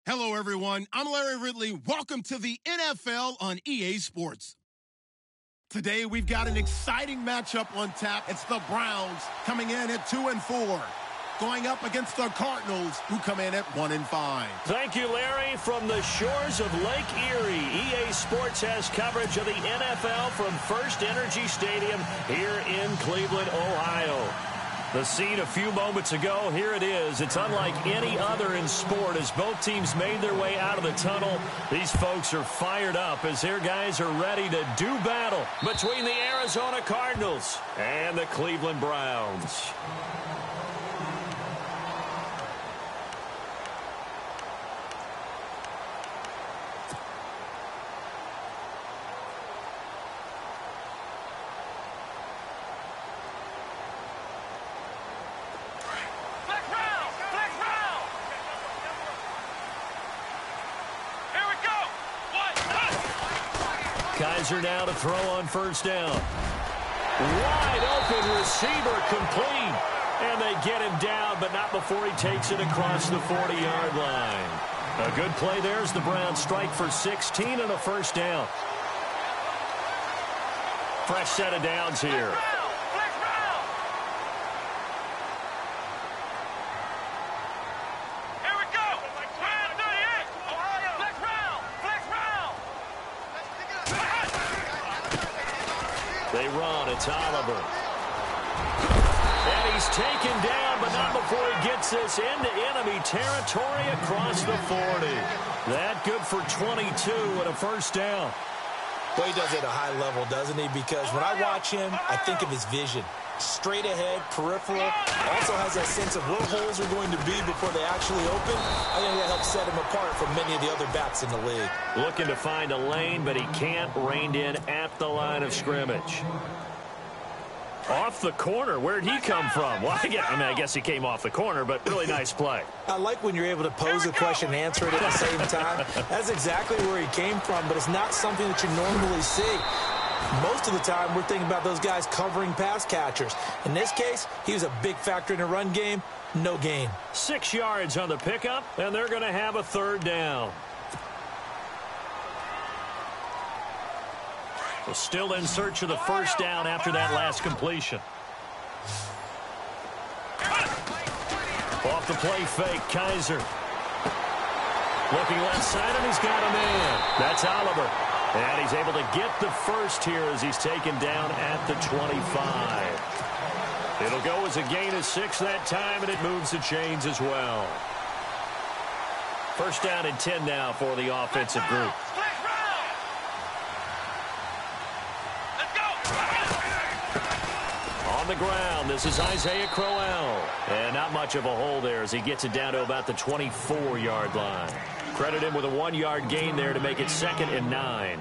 Hello, everyone. I'm Larry Ridley. Welcome to the NFL on EA Sports. Today, we've got an exciting matchup on tap. It's the Browns coming in at 2-4, going up against the Cardinals, who come in at 1-5. Thank you, Larry. From the shores of Lake Erie, EA Sports has coverage of the NFL from First Energy Stadium here in Cleveland, Ohio. The scene a few moments ago, here it is. It's unlike any other in sport as both teams made their way out of the tunnel. These folks are fired up as their guys are ready to do battle between the Arizona Cardinals and the Cleveland Browns. Kaiser now to throw on first down. Wide open receiver complete. And they get him down, but not before he takes it across the 40-yard line. A good play there as the Browns strike for 16 and a first down. Fresh set of downs here. They run. It's Oliver. And he's taken down, but not before he gets this into enemy territory across the 40. That good for 22 and a first down. Well, he does it at a high level, doesn't he? Because when I watch him, I think of his vision. Straight ahead, peripheral. Also has that sense of where holes are going to be before they actually open. I think that helps set him apart from many of the other backs in the league. Looking to find a lane, but he can't. Reined in at the line of scrimmage. Off the corner. Where'd he come from? Well, I guess he came off the corner, but really nice play. I like when you're able to pose a question and answer it at the same time. That's exactly where he came from, but it's not something that you normally see. Most of the time, we're thinking about those guys covering pass catchers. In this case, he was a big factor in the run game. No gain. 6 yards on the pickup, and they're going to have a third down. Well, still in search of the first down after that last completion. Off the play fake, Kaiser. Looking left side, and he's got a man. That's Oliver. And he's able to get the first here as he's taken down at the 25. It'll go as a gain of 6 that time, and it moves the chains as well. First down and 10 now for the offensive group. On the ground, this is Isaiah Crowell. And not much of a hole there as he gets it down to about the 24-yard line. Credit him with a 1-yard gain there to make it 2nd and 9.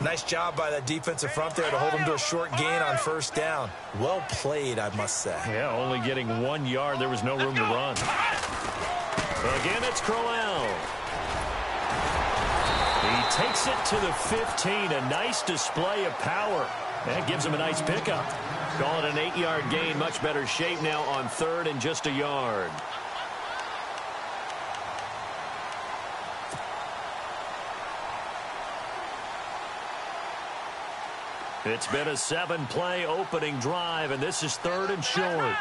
Nice job by that defensive front there to hold him to a short gain on first down. Well played, I must say. Yeah, only getting 1 yard. There was no room to run. Again, it's Crowell. He takes it to the 15. A nice display of power. That gives him a nice pickup. Call it an 8-yard gain. Much better shape now on 3rd and just a yard. It's been a 7-play opening drive, and this is 3rd and short.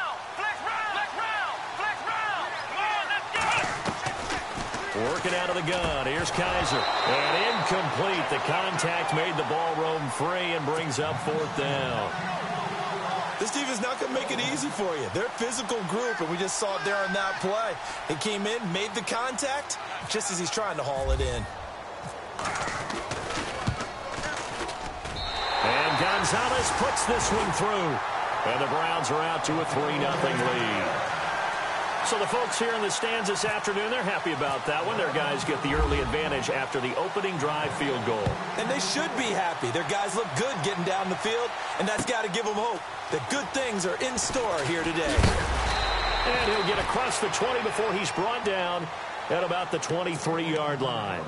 Working out of the gun. Here's Kaiser. And incomplete. The contact made the ball roam free and brings up 4th down. This defense not going to make it easy for you. They're a physical group, and we just saw it there on that play. He came in, made the contact, just as he's trying to haul it in. And Gonzalez puts this one through. And the Browns are out to a 3-0 lead. So the folks here in the stands this afternoon, they're happy about that one. Their guys get the early advantage after the opening drive field goal. And they should be happy. Their guys look good getting down the field, and that's got to give them hope that good things are in store here today. And he'll get across the 20 before he's brought down at about the 23-yard line.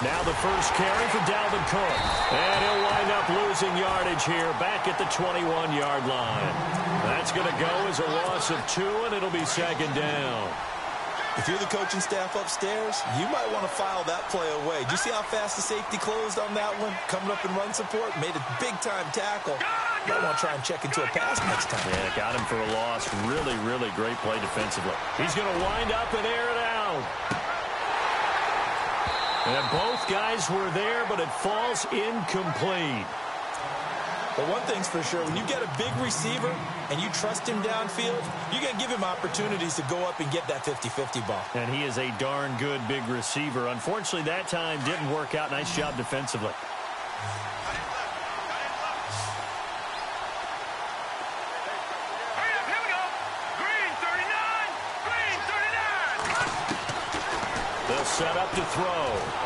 Now the first carry for Dalvin Cook. And he'll wind up losing yardage here back at the 21-yard line. That's going to go as a loss of 2, and it'll be second down. If you're the coaching staff upstairs, you might want to file that play away. Do you see how fast the safety closed on that one? Coming up in run support, made a big-time tackle. Might want to try and check into a pass next time. Yeah, got him for a loss. Really, really great play defensively. He's going to wind up and air it out. And both guys were there, but it falls incomplete. But one thing's for sure, when you get a big receiver and you trust him downfield, you're going to give him opportunities to go up and get that 50-50 ball. And he is a darn good big receiver. Unfortunately, that time didn't work out. Nice job defensively. They'll set up to throw.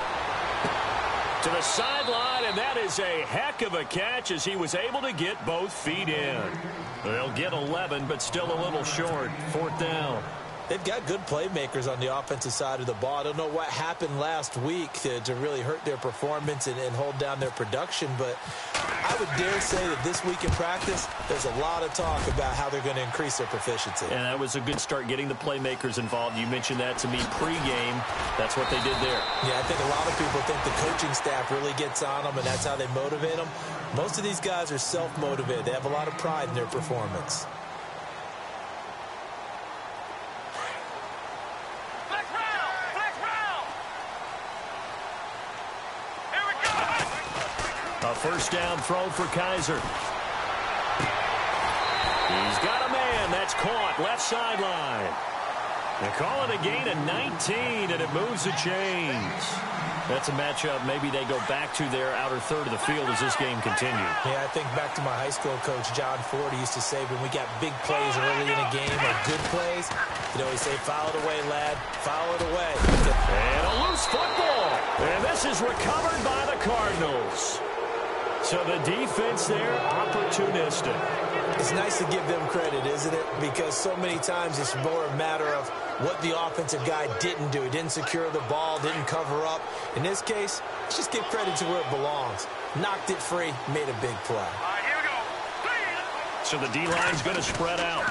To the sideline, and that is a heck of a catch as he was able to get both feet in. They'll get 11, but still a little short. 4th down. They've got good playmakers on the offensive side of the ball. I don't know what happened last week to really hurt their performance and hold down their production, but I would dare say that this week in practice, there's a lot of talk about how they're going to increase their proficiency. And that was a good start getting the playmakers involved. You mentioned that to me pregame. That's what they did there. Yeah, I think a lot of people think the coaching staff really gets on them, and that's how they motivate them. Most of these guys are self-motivated. They have a lot of pride in their performance. A first down throw for Kaiser. He's got a man. That's caught. Left sideline. They call it a gain of 19, and it moves the chains. That's a matchup maybe they go back to their outer third of the field as this game continues. Yeah, I think back to my high school coach, John Ford, used to say when we got big plays early in a game or good plays, he'd always say, foul it away, lad, foul it away. And a loose football. And this is recovered by the Cardinals. So the defense there, opportunistic. It's nice to give them credit, isn't it? Because so many times it's more a matter of what the offensive guy didn't do. He didn't secure the ball, didn't cover up. In this case, let's just give credit to where it belongs. Knocked it free, made a big play. All right, here we go. So the D-line's going to spread out.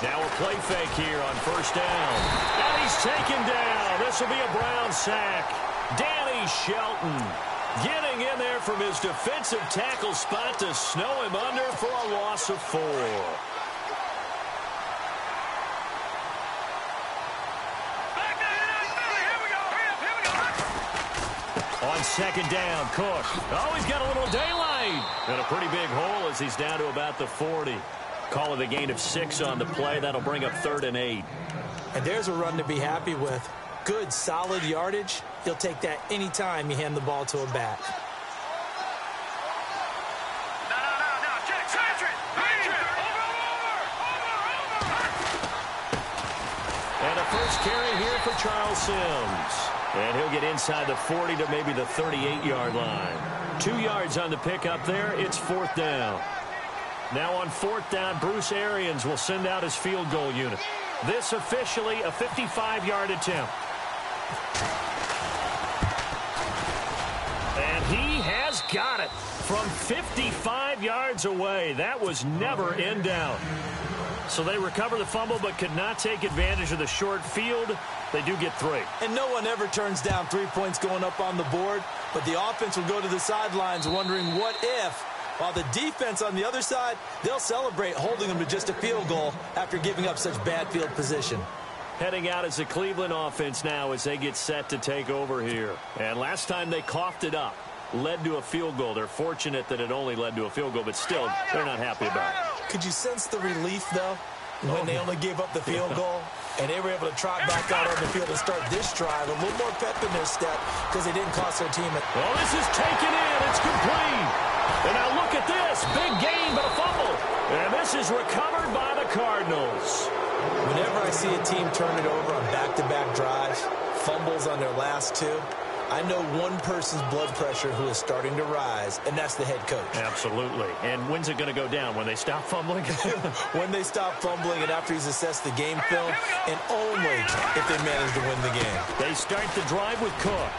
Now a play fake here on first down. And he's taken down. This will be a Brown sack. Danny Shelton getting in there from his defensive tackle spot to snow him under for a loss of 4. On second down, Cook. Oh, he's got a little daylight. And a pretty big hole as he's down to about the 40. Call it a gain of 6 on the play. That'll bring up 3rd and 8. And there's a run to be happy with. Good, solid yardage. He'll take that anytime you hand the ball to a back. No, check, Patrick. And a first carry here for Charles Sims. And he'll get inside the 40 to maybe the 38-yard line. 2 yards on the pickup there. It's 4th down. Now on 4th down, Bruce Arians will send out his field goal unit. This officially a 55-yard attempt. And he has got it from 55 yards away. That was never in doubt. So they recover the fumble but could not take advantage of the short field. They do get 3. And no one ever turns down 3 points going up on the board, but the offense will go to the sidelines wondering what if, while the defense on the other side, they'll celebrate holding them to just a field goal after giving up such bad field position. Heading out as the Cleveland offense now as they get set to take over here. And last time they coughed it up, led to a field goal. They're fortunate that it only led to a field goal, but still, they're not happy about it. Could you sense the relief, though, when they only gave up the field goal? And they were able to trot back out on the field and start this drive. A little more pep in their step because they didn't cost their team it. Oh, this is taken in. It's complete. And now look at this. Big gain, but a fumble. And this is recovered by the Cardinals. Whenever I see a team turn it over on back-to-back drives, fumbles on their last 2, I know one person's blood pressure who is starting to rise, and that's the head coach. Absolutely. And when's it going to go down? When they stop fumbling? When they stop fumbling and after he's assessed the game film, and only if they manage to win the game. They start the drive with Cook.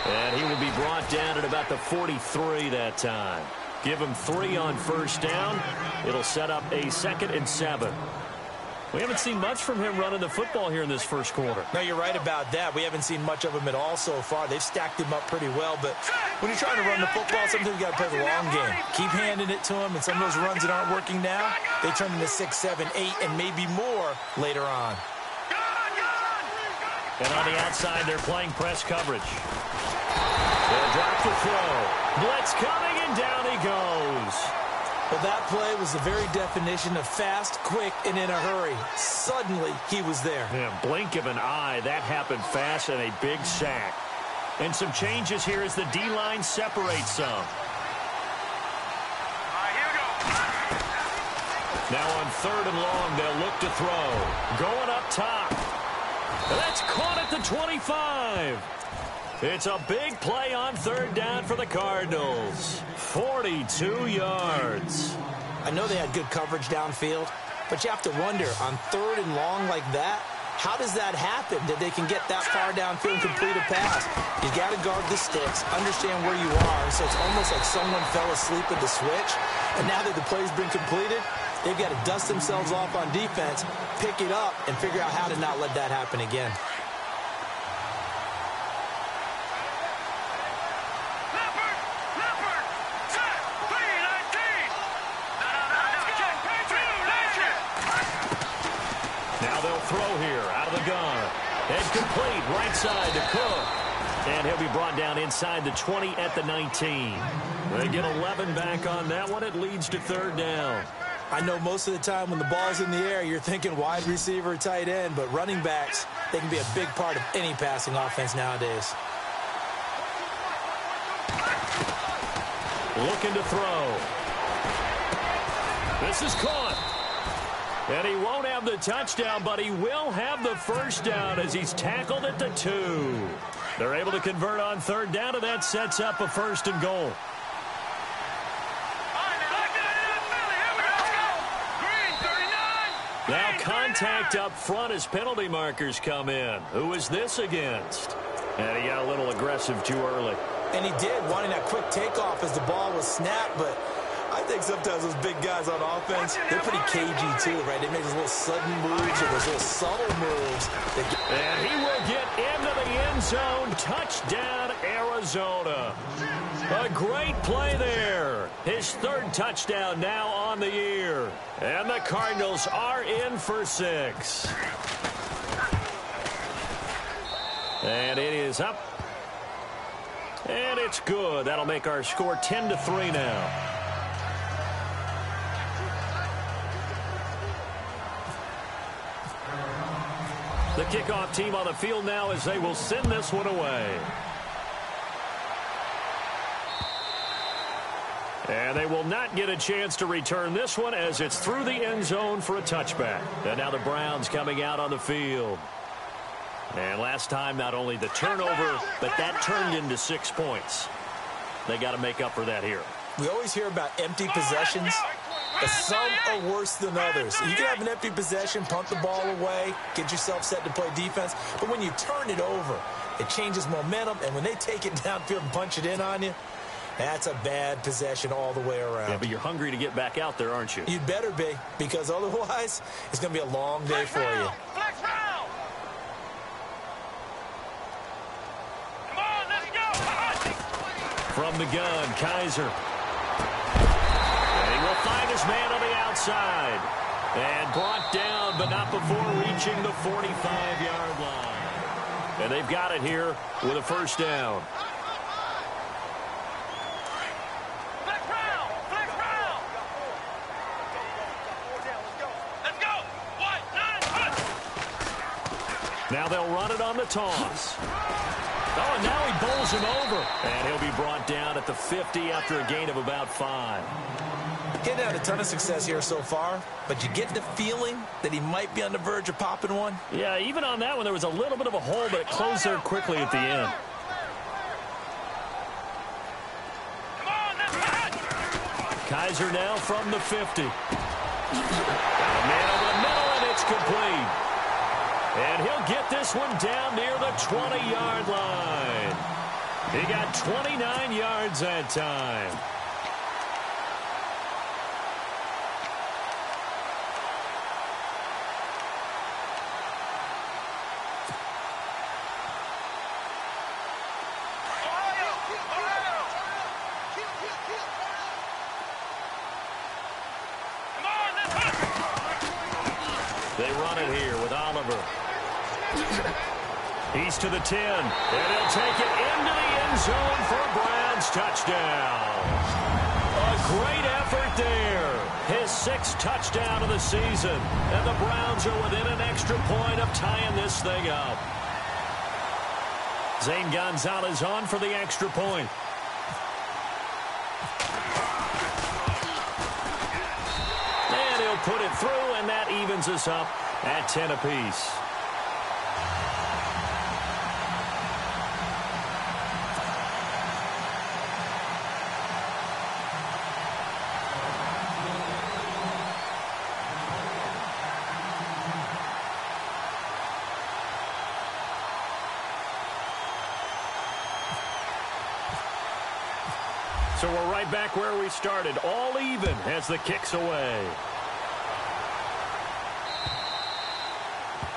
And he will be brought down at about the 43 that time. Give him 3 on first down. It'll set up a 2nd and 7. We haven't seen much from him running the football here in this first quarter. No, you're right about that. We haven't seen much of him at all so far. They've stacked him up pretty well, but when you're trying to run the football, sometimes you got to play the long game. Keep handing it to him, and some of those runs that aren't working now, they turn into 6, 7, 8, and maybe more later on. And on the outside, they're playing press coverage. They'll drop the throw. Blitz coming, and down he goes. Well, that play was the very definition of fast, quick, and in a hurry. Suddenly, he was there. Yeah, blink of an eye. That happened fast and a big sack. And some changes here as the D-line separates some. Here we go. Now on 3rd and long, they'll look to throw. Going up top. That's caught at the 25. It's a big play on 3rd down for the Cardinals. 42 yards. I know they had good coverage downfield, but you have to wonder, on 3rd and long like that, how does that happen that they can get that far downfield and complete a pass? You got to guard the sticks, understand where you are, so it's almost like someone fell asleep at the switch, and now that the play's been completed, they've got to dust themselves off on defense, pick it up, and figure out how to not let that happen again. Throw here out of the gun. And complete right side to Cook. And he'll be brought down inside the 20 at the 19. They get 11 back on that one. It leads to 3rd down. I know most of the time when the ball's in the air, you're thinking wide receiver, tight end, but running backs, they can be a big part of any passing offense nowadays. Looking to throw. This is caught. And he won't have the touchdown, but he will have the first down as he's tackled at the 2. They're able to convert on 3rd down, and that sets up a 1st and goal. Now contact up front as penalty markers come in. Who is this against? And he got a little aggressive too early. And he did, wanting that quick takeoff as the ball was snapped, but I think sometimes those big guys on offense, they're pretty cagey too, right? They make those little sudden moves or those little subtle moves. And he will get into the end zone. Touchdown, Arizona. A great play there. His 3rd touchdown now on the year. And the Cardinals are in for 6. And it is up. And it's good. That'll make our score 10-3 now. The kickoff team on the field now as they will send this one away. And they will not get a chance to return this one as it's through the end zone for a touchback. And now the Browns coming out on the field. And last time, not only the turnover, but that turned into 6 points. They got to make up for that here. We always hear about empty possessions, but some are worse than others. You can have an empty possession, punt the ball away, get yourself set to play defense, but when you turn it over, it changes momentum, and when they take it downfield and punch it in on you, that's a bad possession all the way around. Yeah, but you're hungry to get back out there, aren't you? You'd better be, because otherwise, it's going to be a long day for you. From the gun, Kaiser. And he will find his man on the outside. And brought down, but not before reaching the 45-yard line. And they've got it here with a first down. Now they'll run it on the toss. Oh, and now he bowls him over. And he'll be brought down at the 50 after a gain of about 5. Getting had a ton of success here so far, but you get the feeling that he might be on the verge of popping one. Yeah, even on that one, there was a little bit of a hole, but it closed there quickly at the end. Kaiser now from the 50. And a man over the middle, and it's complete. And he'll get this one down near the 20-yard line. He got 29 yards that time. They run it here with Oliver. He's to the 10, and he'll take it into the end zone for a Browns touchdown. A great effort there. His 6th touchdown of the season, and the Browns are within an extra point of tying this thing up. Zane Gonzalez on for the extra point. And he'll put it through, and that evens us up at 10 apiece. So we're right back where we started, all even as the kick's away.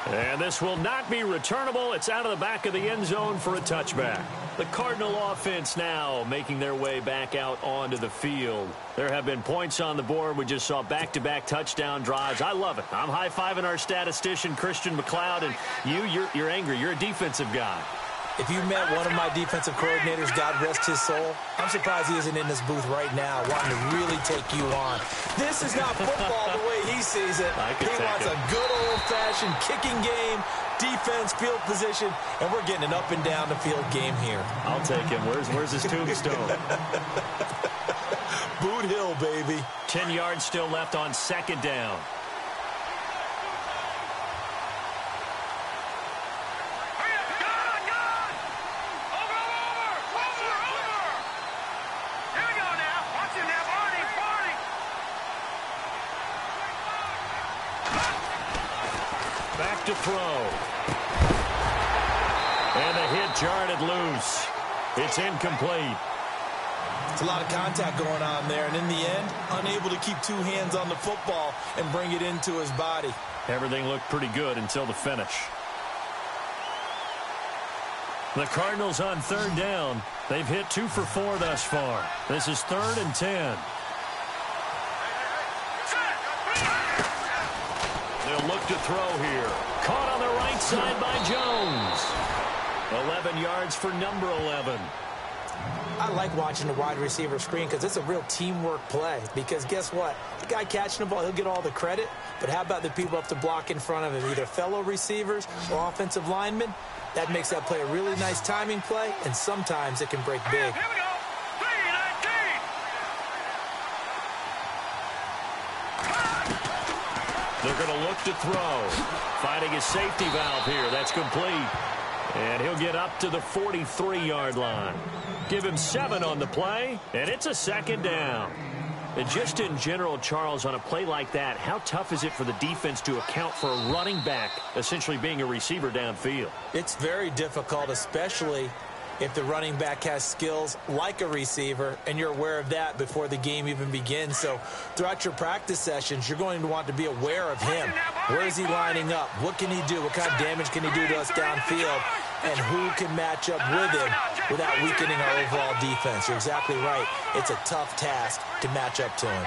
And this will not be returnable. It's out of the back of the end zone for a touchback. The Cardinal offense now making their way back out onto the field. There have been points on the board. We just saw back-to-back touchdown drives. I love it. I'm high-fiving our statistician, Christian McLeod, and you're angry. You're a defensive guy. If you met one of my defensive coordinators, God rest his soul, I'm surprised he isn't in this booth right now wanting to really take you on. This is not football the way he sees it. He wants a good old-fashioned kicking game, defense, field position, and we're getting an up-and-down the field game here. I'll take him. Where's his tombstone? Boot Hill, baby. 10 yards still left on 2nd down. To throw. And the hit jarred it loose. It's incomplete. It's a lot of contact going on there, and in the end, unable to keep 2 hands on the football and bring it into his body. Everything looked pretty good until the finish. The Cardinals on 3rd down. They've hit 2 for 4 thus far. This is 3rd and 10. They'll look to throw here. Caught on the right side by Jones. 11 yards for number 11. I like watching the wide receiver screen because it's a real teamwork play. Because guess what? The guy catching the ball, he'll get all the credit. But how about the people up the block in front of him, either fellow receivers or offensive linemen? That makes that play a really nice timing play, and sometimes it can break big. Here we go. 3-19. They're going to look to throw. Finding his safety valve here. That's complete. And he'll get up to the 43-yard line. Give him 7 on the play, and it's a 2nd down. And just in general, Charles, on a play like that, how tough is it for the defense to account for a running back essentially being a receiver downfield? It's very difficult, especially if the running back has skills like a receiver, and you're aware of that before the game even begins. So throughout your practice sessions, you're going to want to be aware of him. Where is he lining up? What can he do? What kind of damage can he do to us downfield? And who can match up with him without weakening our overall defense? You're exactly right. It's a tough task to match up to him.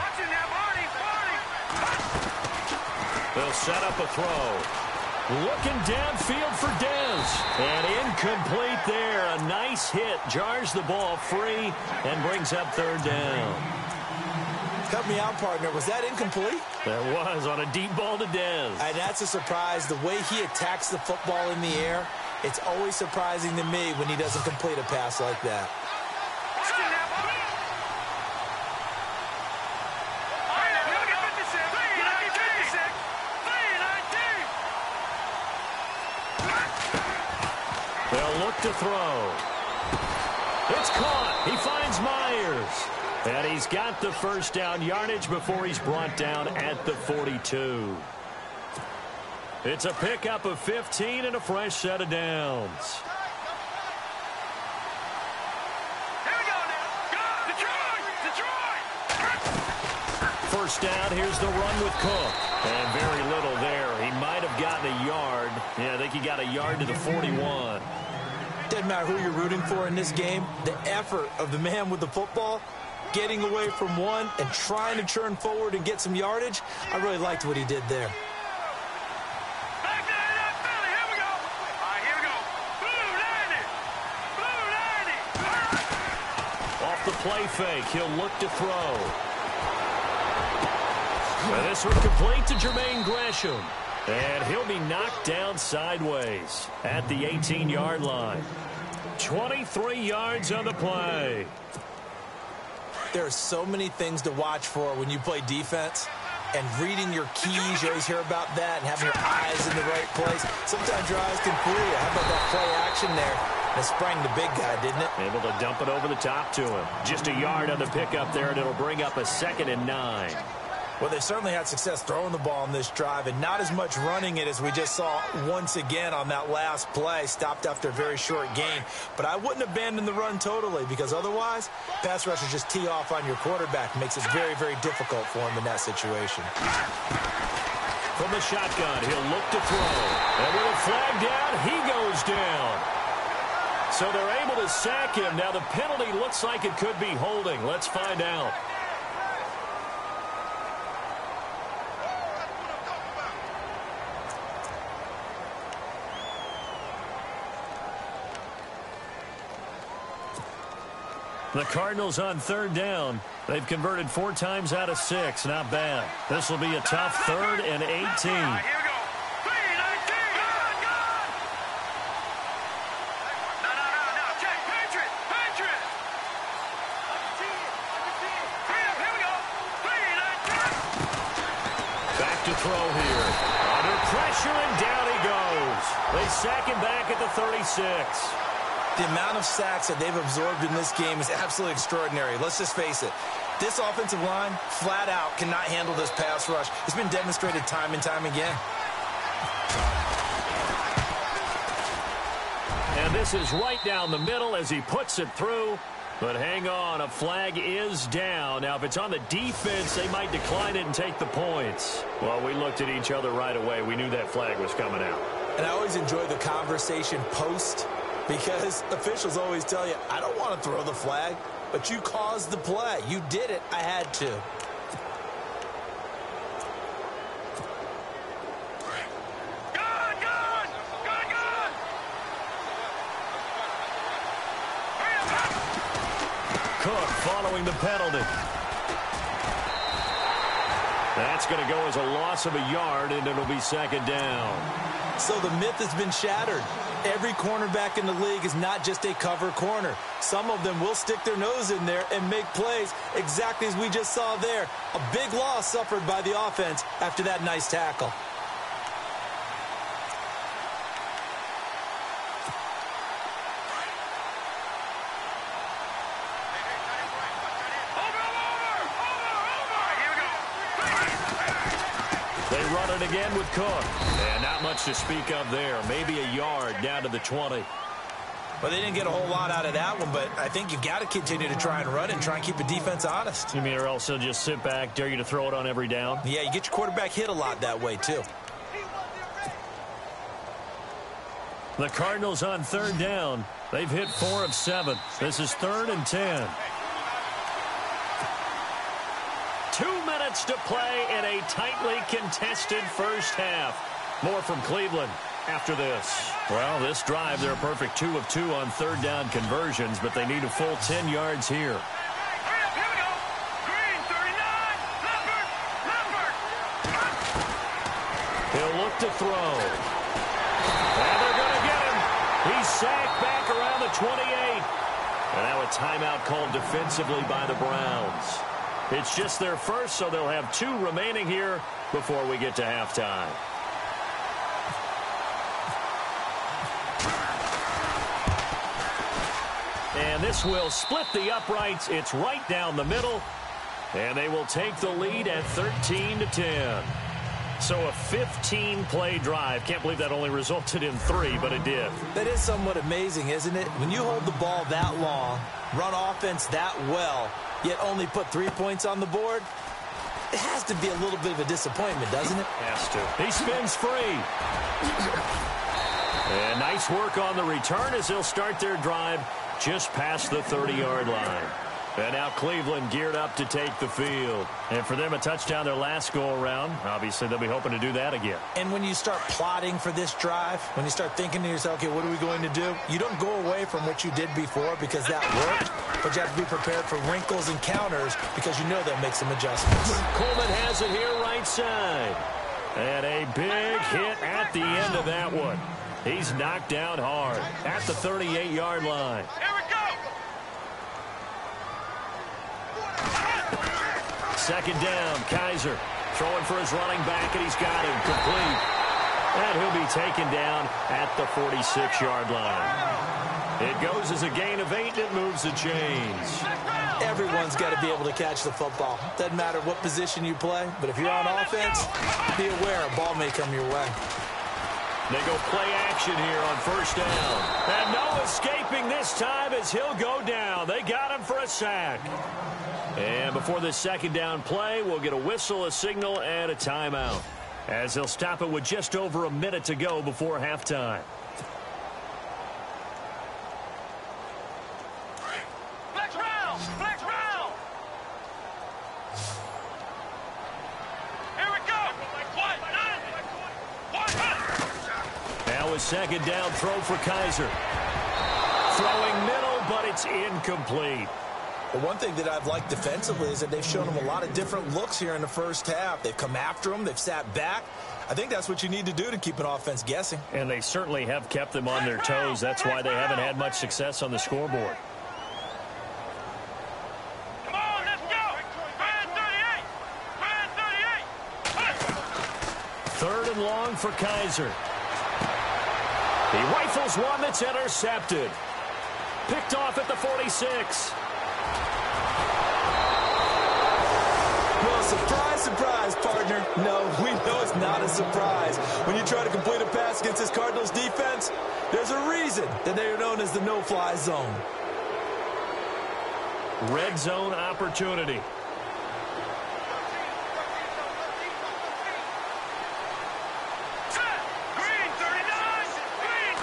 They'll set up a throw. Looking downfield for Dez. And incomplete there. A nice hit. Jars the ball free and brings up 3rd down. Help me out, partner. Was that incomplete? That was on a deep ball to Dez. And that's a surprise. The way he attacks the football in the air, it's always surprising to me when he doesn't complete a pass like that. They'll look to throw. It's caught. He finds Myers. And he's got the 1st down yardage before he's brought down at the 42. It's a pickup of 15 and a fresh set of downs. first down. Here's the run with Cook. And very little there. He might have gotten a yard. Yeah, I think he got a yard to the 41. Doesn't matter who you're rooting for in this game. The effort of the man with the football, getting away from one and trying to churn forward and get some yardage, I really liked what he did there. Back to that Philly. Here we go. All right, here we go. Blue 90. Blue 90. Off the play fake, he'll look to throw. And this one complete to Jermaine Gresham. And he'll be knocked down sideways at the 18-yard line. 23 yards on the play. There are so many things to watch for when you play defense. And reading your keys, you always hear about that, and having your eyes in the right place. Sometimes your eyes can fool you. How about that play action there? It sprang the big guy, didn't it? Able to dump it over the top to him. Just a yard on the pickup there, and it'll bring up a 2nd and 9. Well, they certainly had success throwing the ball in this drive, and not as much running it as we just saw once again on that last play. Stopped after a very short gain. But I wouldn't abandon the run totally, because otherwise, pass rushers just tee off on your quarterback. Makes it very, very difficult for him in that situation. From the shotgun, he'll look to throw. And with a flag down, he goes down. So they're able to sack him. Now the penalty looks like it could be holding. Let's find out. The Cardinals on 3rd down. They've converted 4 times out of 6. Not bad. This will be a tough 3rd and 18. All right, here we go. 3-19. Good. No. Check. Patriot. Here we go. 3-19. Back to throw here. Under pressure, and down he goes. They sack him back at the 36. The amount of sacks that they've absorbed in this game is absolutely extraordinary. Let's just face it. This offensive line, flat out, cannot handle this pass rush. It's been demonstrated time and time again. And this is right down the middle as he puts it through. But hang on, a flag is down. Now, if it's on the defense, they might decline it and take the points. Well, we looked at each other right away. We knew that flag was coming out. And I always enjoy the conversation post, because officials always tell you, I don't want to throw the flag, but you caused the play. You did it. I had to. Good. Cook following the penalty. That's going to go as a loss of a yard, and it'll be 2nd down. So the myth has been shattered. Every cornerback in the league is not just a cover corner. Some of them will stick their nose in there and make plays exactly as we just saw there. A big loss suffered by the offense after that nice tackle. They run it again with Cook. And not much to speak of there. Maybe a yard down to the 20. Well, they didn't get a whole lot out of that one, but I think you've got to continue to try and run and try and keep the defense honest. You mean, or else they'll just sit back, dare you to throw it on every down? Yeah, you get your quarterback hit a lot that way, too. The Cardinals on 3rd down. They've hit 4 of 7. This is 3rd and 10. 2 minutes to play in a tightly contested first half. More from Cleveland after this. Well, this drive, they're a perfect 2 of 2 on 3rd down conversions, but they need a full 10 yards here. Hurry up, here we go. Green, 39. Lambert. He'll look to throw. And they're going to get him. He's sacked back around the 28. And now a timeout called defensively by the Browns. It's just their first, so they'll have 2 remaining here before we get to halftime. And this will split the uprights. It's right down the middle. And they will take the lead at 13-10. So a 15-play drive. Can't believe that only resulted in 3, but it did. That is somewhat amazing, isn't it? When you hold the ball that long, run offense that well, yet only put 3 points on the board, it has to be a little bit of a disappointment, doesn't it? Has to. He spins free. And nice work on the return as they'll start their drive just past the 30-yard line. And now Cleveland geared up to take the field. And for them, a touchdown their last go-around. Obviously, they'll be hoping to do that again. And when you start plotting for this drive, when you start thinking to yourself, okay, what are we going to do? You don't go away from what you did before because that worked, but you have to be prepared for wrinkles and counters because you know they'll make some adjustments. Coleman has it here right side. And a big hit at the end of that one. He's knocked down hard at the 38-yard line. Here we go. Second down, Kaiser throwing for his running back, and he's got him complete. And he'll be taken down at the 46-yard line. It goes as a gain of 8, and it moves the chains. Everyone's got to be able to catch the football. Doesn't matter what position you play, but if you're on offense, be aware a ball may come your way. They go play action here on first down. And no escaping this time as he'll go down. They got him for a sack. And before this second down play, we'll get a whistle, a signal, and a timeout, as they'll stop it with just over a minute to go before halftime. Flex round. Flex round. Here we go. Now a second down throw for Kaiser. Throwing middle, but it's incomplete. Well, one thing that I've liked defensively is that they've shown him a lot of different looks here in the first half. They've come after him. They've sat back. I think that's what you need to do to keep an offense guessing. And they certainly have kept them on their toes. That's why they haven't had much success on the scoreboard. Come on, let's go. Brand 38. Brand 38. Third and long for Kaiser. He rifles one that's intercepted. Picked off at the 46. Well, surprise, surprise, partner. No, we know it's not a surprise. When you try to complete a pass against this Cardinals defense, there's a reason that they are known as the no-fly zone. Red zone opportunity. Green 39. Green.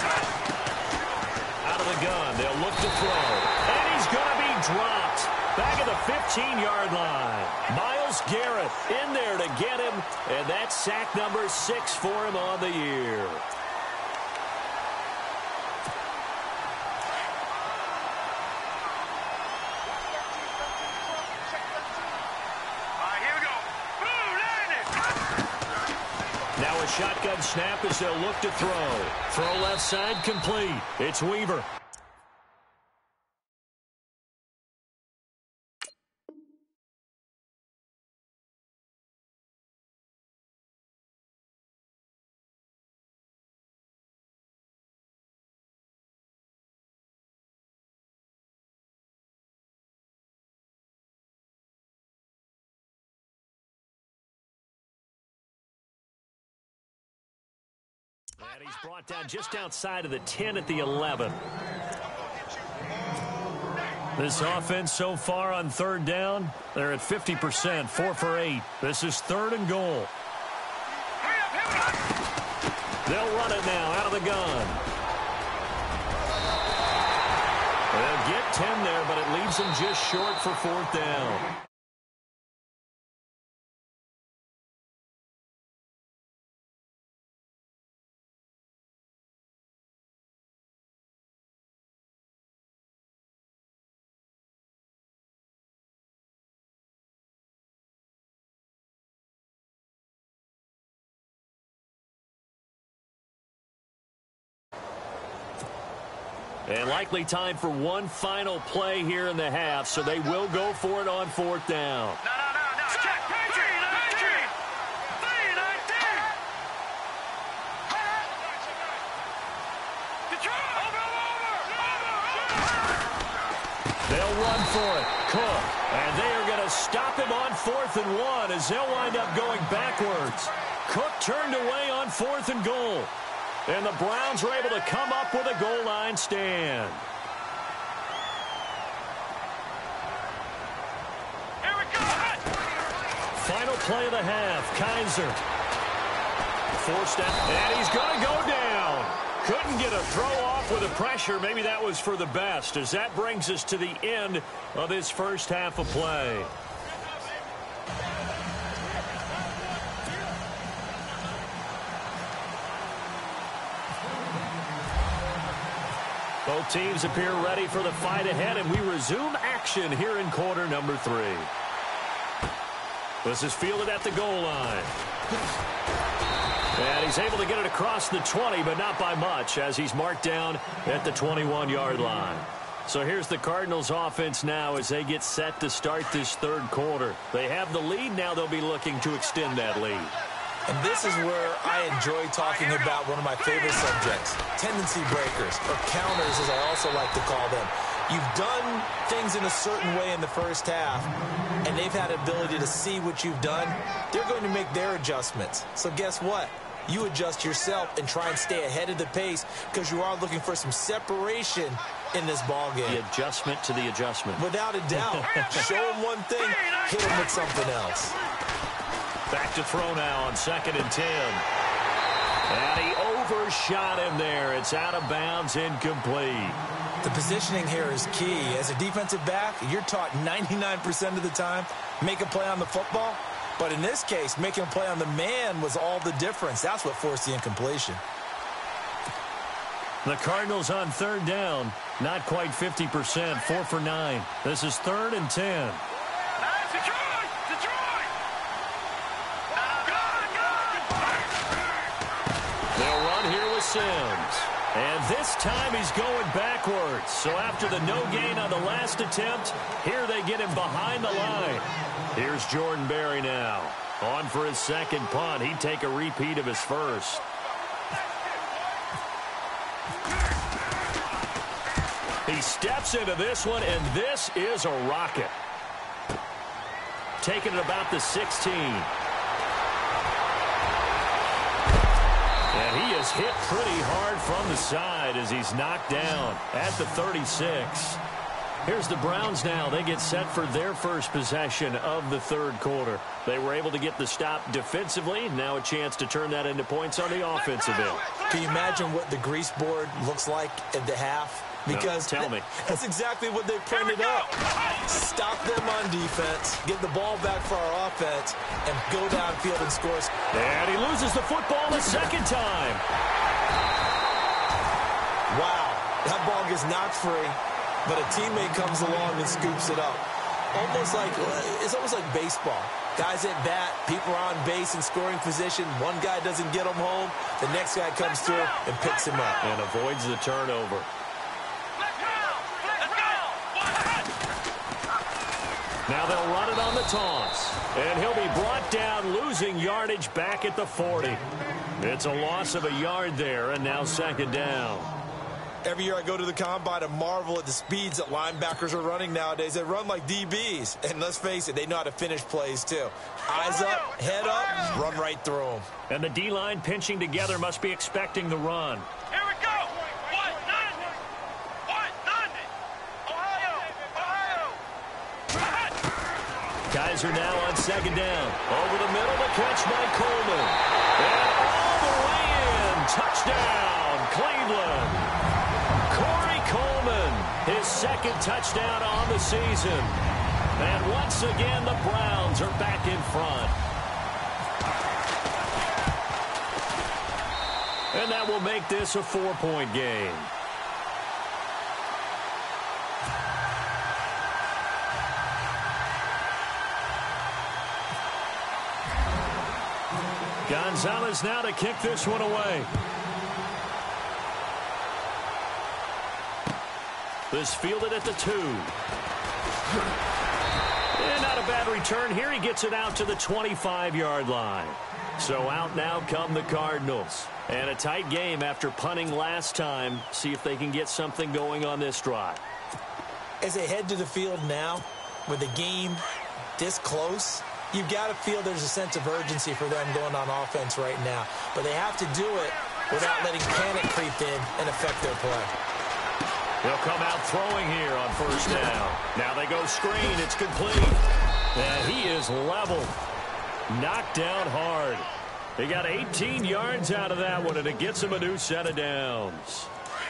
Out of the gun, they'll look to throw. And he's going to be dropped. Back at the 15-yard line. Myles Garrett in there to get him. And that's sack number 6 for him on the year. Here we go. Boom, landed. Now a shotgun snap as they'll look to throw. Throw left side complete. It's Weaver. And he's brought down just outside of the 10 at the 11. This offense so far on third down, they're at 50%, 4 for 8. This is third and goal. They'll run it now out of the gun. They'll get 10 there, but it leaves them just short for fourth down. And likely time for one final play here in the half, so they will go for it on fourth down. No. Check. 319. They'll run for it. Cook. And they are going to stop him on 4th and 1 as they'll wind up going backwards. Cook turned away on 4th and goal. And the Browns are able to come up with a goal line stand. Here we go. Final play of the half. Kaiser. Forced out, and he's going to go down. Couldn't get a throw off with the pressure. Maybe that was for the best, as that brings us to the end of this first half of play. Both teams appear ready for the fight ahead, and we resume action here in quarter number 3. This is fielded at the goal line. And he's able to get it across the 20, but not by much, as he's marked down at the 21-yard line. So here's the Cardinals offense now as they get set to start this third quarter. They have the lead. Now they'll be looking to extend that lead. And this is where I enjoy talking about one of my favorite subjects, tendency breakers, or counters as I also like to call them. You've done things in a certain way in the first half, and they've had the ability to see what you've done. They're going to make their adjustments. So guess what? You adjust yourself and try and stay ahead of the pace because you are looking for some separation in this ball game. The adjustment to the adjustment. Without a doubt. Show them one thing, hit them with something else. Back to throw now on 2nd and 10. And he overshot him there. It's out of bounds, incomplete. The positioning here is key. As a defensive back, you're taught 99% of the time, make a play on the football. But in this case, making a play on the man was all the difference. That's what forced the incompletion. The Cardinals on 3rd down. Not quite 50%, 4 for 9. This is 3rd and 10. They'll run here with Sims. And this time he's going backwards. So after the no gain on the last attempt, here they get him behind the line. Here's Jordan Berry now. On for his second punt. He'd take a repeat of his first. He steps into this one, and this is a rocket. Taking it about the 16. And he is hit pretty hard from the side as he's knocked down at the 36. Here's the Browns now. They get set for their first possession of the third quarter. They were able to get the stop defensively. Now a chance to turn that into points on the offensive end. Can you imagine what the grease board looks like at the half? Because no, tell me. That's exactly what they printed up. Stop them on defense, get the ball back for our offense, and go downfield and score. And he loses the football a second time. Wow, that ball gets knocked free, but a teammate comes along and scoops it up. It's almost like baseball. Guys at bat, people are on base in scoring position. One guy doesn't get him home. The next guy comes through and picks him up. And avoids the turnover. Now they'll run it on the toss. And he'll be brought down, losing yardage back at the 40. It's a loss of a yard there, and now second down. Every year I go to the combine and marvel at the speeds that linebackers are running nowadays. They run like DBs. And let's face it, they know how to finish plays too. Eyes up, head up, run right through them. And the D-line pinching together must be expecting the run. Here we go. 190. 190. Ohio. Kaiser now on second down. Over the middle, the catch by Coleman. And all the way in. Touchdown, Cleveland. His second touchdown on the season. And once again, the Browns are back in front. And that will make this a 4-point game. Gonzalez now to kick this one away. This fielded at the 2. And not a bad return here. He gets it out to the 25-yard line. So out now come the Cardinals. And a tight game after punting last time. See if they can get something going on this drive. As they head to the field now, with the game this close, you've got to feel there's a sense of urgency for them going on offense right now. But they have to do it without letting panic creep in and affect their play. They'll come out throwing here on first down. Now they go screen. It's complete. And he is level. Knocked down hard. He got 18 yards out of that one, and it gets him a new set of downs.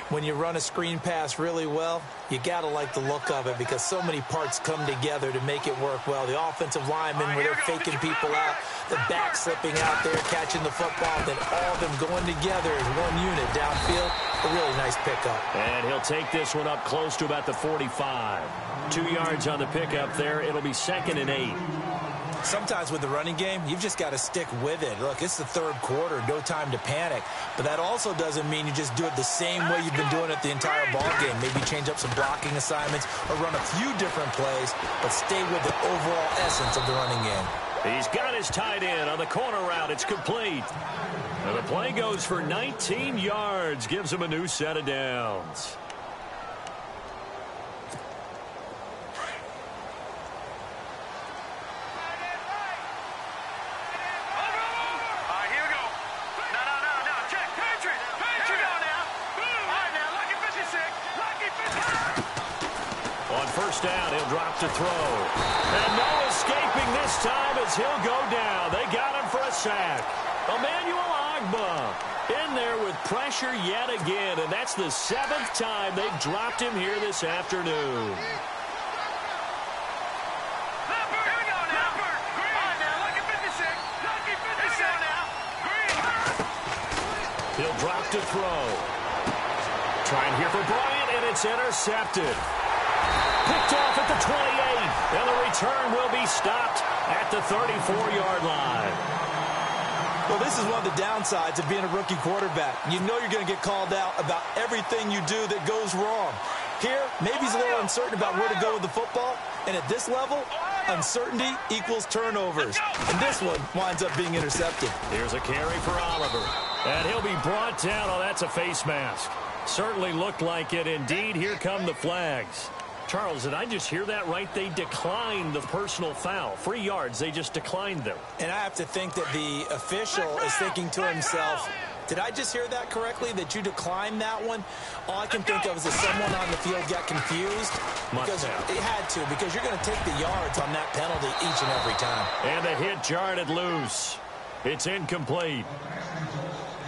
When you run a screen pass really well, you got to like the look of it because so many parts come together to make it work well. The offensive linemen where they're faking people out, the back slipping out there, catching the football, then all of them going together as one unit downfield. A really nice pickup. And he'll take this one up close to about the 45. 2 yards on the pickup there. It'll be 2nd and 8. Sometimes with the running game, you've just got to stick with it. Look, it's the third quarter, no time to panic. But that also doesn't mean you just do it the same way you've been doing it the entire ball game. Maybe change up some blocking assignments or run a few different plays, but stay with the overall essence of the running game. He's got his tight end on the corner route. It's complete. And the play goes for 19 yards, gives him a new set of downs. First down, he'll drop to throw. And no escaping this time as he'll go down. They got him for a sack. Emmanuel Ogbah in there with pressure yet again, and that's the 7th time they've dropped him here this afternoon. He'll drop to throw. Trying here for Bryant, and it's intercepted. Picked off at the 28, and the return will be stopped at the 34-yard line. Well, this is one of the downsides of being a rookie quarterback. You know you're going to get called out about everything you do that goes wrong. Here, maybe he's a little uncertain about where to go with the football, and at this level, uncertainty equals turnovers. And this one winds up being intercepted. Here's a carry for Oliver, and he'll be brought down. Oh, that's a face mask. Certainly looked like it. Indeed, here come the flags. Charles, did I just hear that right? They declined the personal foul. 3 yards, they just declined them. And I have to think that the official is thinking to himself, did I just hear that correctly, that you declined that one? All I can think of is that someone on the field got confused. Because it had to, because you're going to take the yards on that penalty each and every time. And the hit jarred it loose. It's incomplete.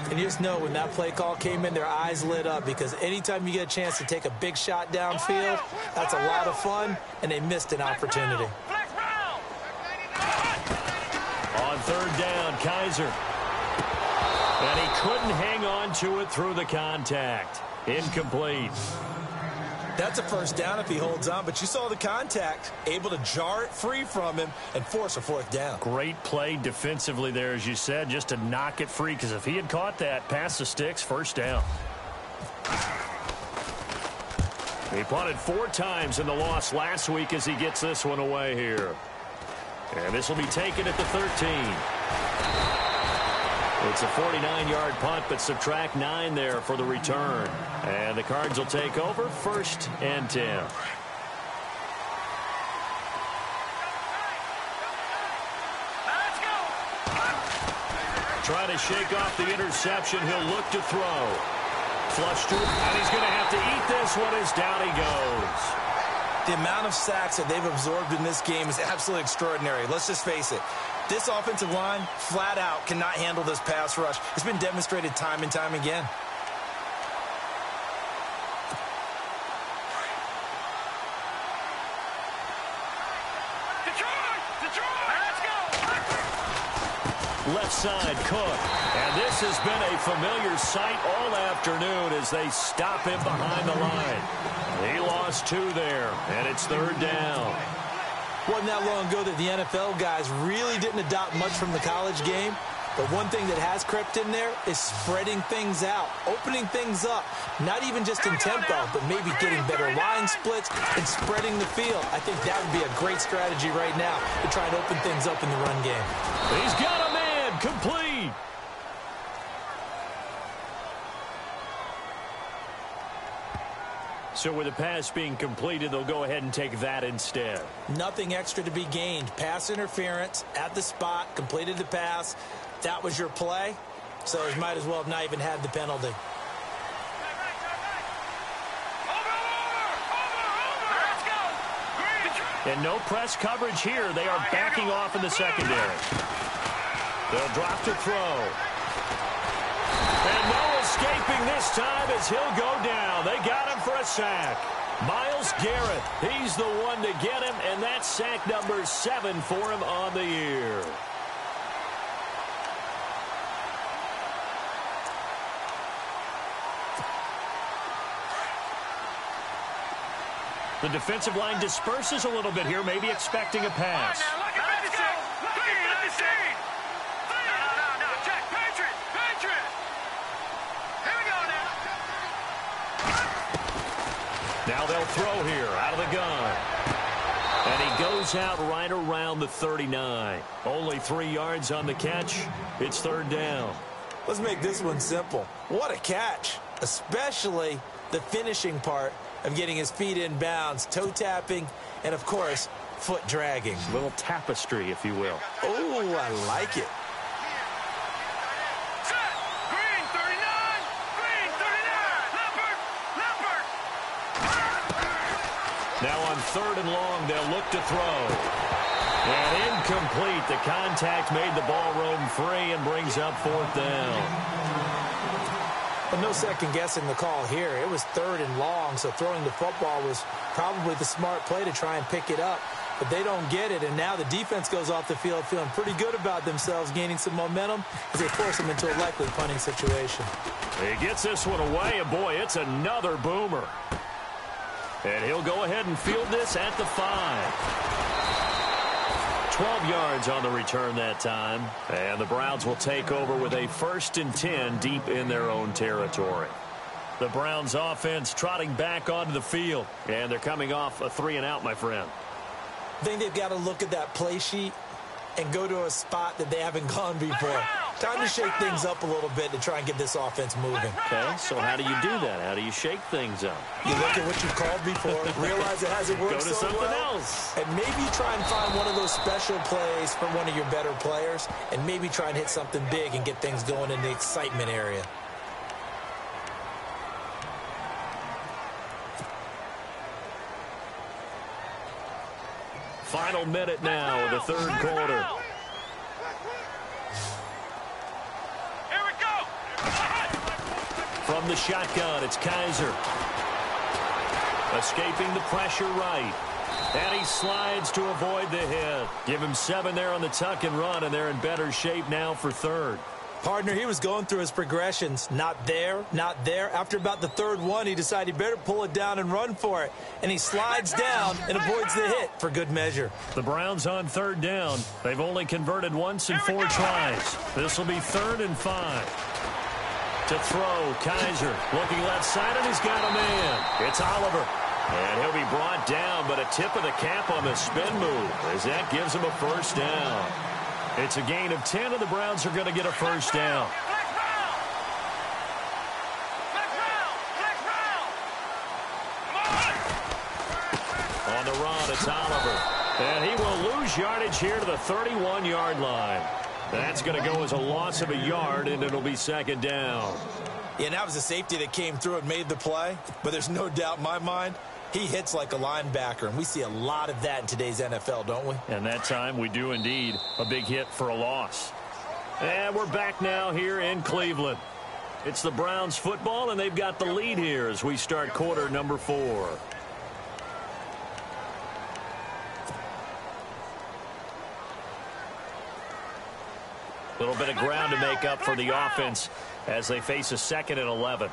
And you just know when that play call came in, their eyes lit up because anytime you get a chance to take a big shot downfield, that's a lot of fun, and they missed an opportunity. On 3rd down, Kaiser. And he couldn't hang on to it through the contact. Incomplete. That's a first down if he holds on, but you saw the contact, able to jar it free from him and force a 4th down. Great play defensively there, as you said, just to knock it free, because if he had caught that, past the sticks, 1st down. He punted 4 times in the loss last week as he gets this one away here. And this will be taken at the 13. It's a 49-yard punt, but subtract 9 there for the return. And the Cards will take over 1st and 10. Trying to shake off the interception. He'll look to throw. Flush to, and he's going to have to eat this one as down he goes. The amount of sacks that they've absorbed in this game is absolutely extraordinary. Let's just face it. This offensive line, flat out, cannot handle this pass rush. It's been demonstrated time and time again. Left side, Cook. And this has been a familiar sight all afternoon as they stop him behind the line. He lost 2 there, and it's 3rd down. Wasn't that long ago that the NFL guys really didn't adopt much from the college game. But one thing that has crept in there is spreading things out, opening things up, not even just in tempo, but maybe getting better line splits and spreading the field. I think that would be a great strategy right now to try and open things up in the run game. He's got a man, complete. So with the pass being completed, they'll go ahead and take that instead. Nothing extra to be gained. Pass interference at the spot, completed the pass. That was your play, so you might as well have not even had the penalty. And no press coverage here. They are backing off in the secondary. They'll drop to throw. And no escaping this time as he'll go down. They got him for a sack. Myles Garrett, he's the one to get him, and that's sack number 7 for him on the year. The defensive line disperses a little bit here, maybe expecting a pass. Now they'll throw here out of the gun. And he goes out right around the 39. Only 3 yards on the catch. It's third down. Let's make this one simple. What a catch, especially the finishing part of getting his feet in bounds, toe tapping, and, of course, foot dragging. A little tapestry, if you will. Oh, I like it. Now on 3rd and long, they'll look to throw. And incomplete. The contact made the ball roam free and brings up 4th down. But no second guessing the call here. It was 3rd and long, so throwing the football was probably the smart play to try and pick it up. But they don't get it, and now the defense goes off the field feeling pretty good about themselves, gaining some momentum as they force them into a likely punting situation. He gets this one away, and boy, it's another boomer. And he'll go ahead and field this at the 5. 12 yards on the return that time. And the Browns will take over with a 1st and 10 deep in their own territory. The Browns offense trotting back onto the field. And they're coming off a 3 and out, my friend. I think they've got to look at that play sheet and go to a spot that they haven't gone before. Time to shake things up a little bit to try and get this offense moving. Okay, so how do you do that? How do you shake things up? You look at what you've called before, realize it hasn't worked so well. Go to something else. And maybe try and find one of those special plays from one of your better players, and maybe try and hit something big and get things going in the excitement area. Final minute now of the 3rd quarter. Here we go. From the shotgun, it's Kaiser. Escaping the pressure right. And he slides to avoid the hit. Give him 7 there on the tuck and run, and they're in better shape now for 3rd. Partner, he was going through his progressions. Not there, not there. After about the 3rd one, he decided he better pull it down and run for it. And he slides down and avoids the hit for good measure. The Browns on 3rd down. They've only converted once in 4 tries. This will be 3rd and 5. To throw, Kaiser looking left side, and he's got a man. It's Oliver. And he'll be brought down, but a tip of the cap on the spin move as that gives him a 1st down. It's a gain of 10, and the Browns are going to get a 1st down. On the run, it's Oliver. And he will lose yardage here to the 31-yard line. That's going to go as a loss of a yard, and it'll be 2nd down. Yeah, and that was a safety that came through and made the play. But there's no doubt in my mind, he hits like a linebacker, and we see a lot of that in today's NFL, don't we? And that time we do indeed. A big hit for a loss. And we're back now here in Cleveland. It's the Browns football, and they've got the lead here as we start quarter number 4. A little bit of ground to make up for the offense as they face a 2nd and 11.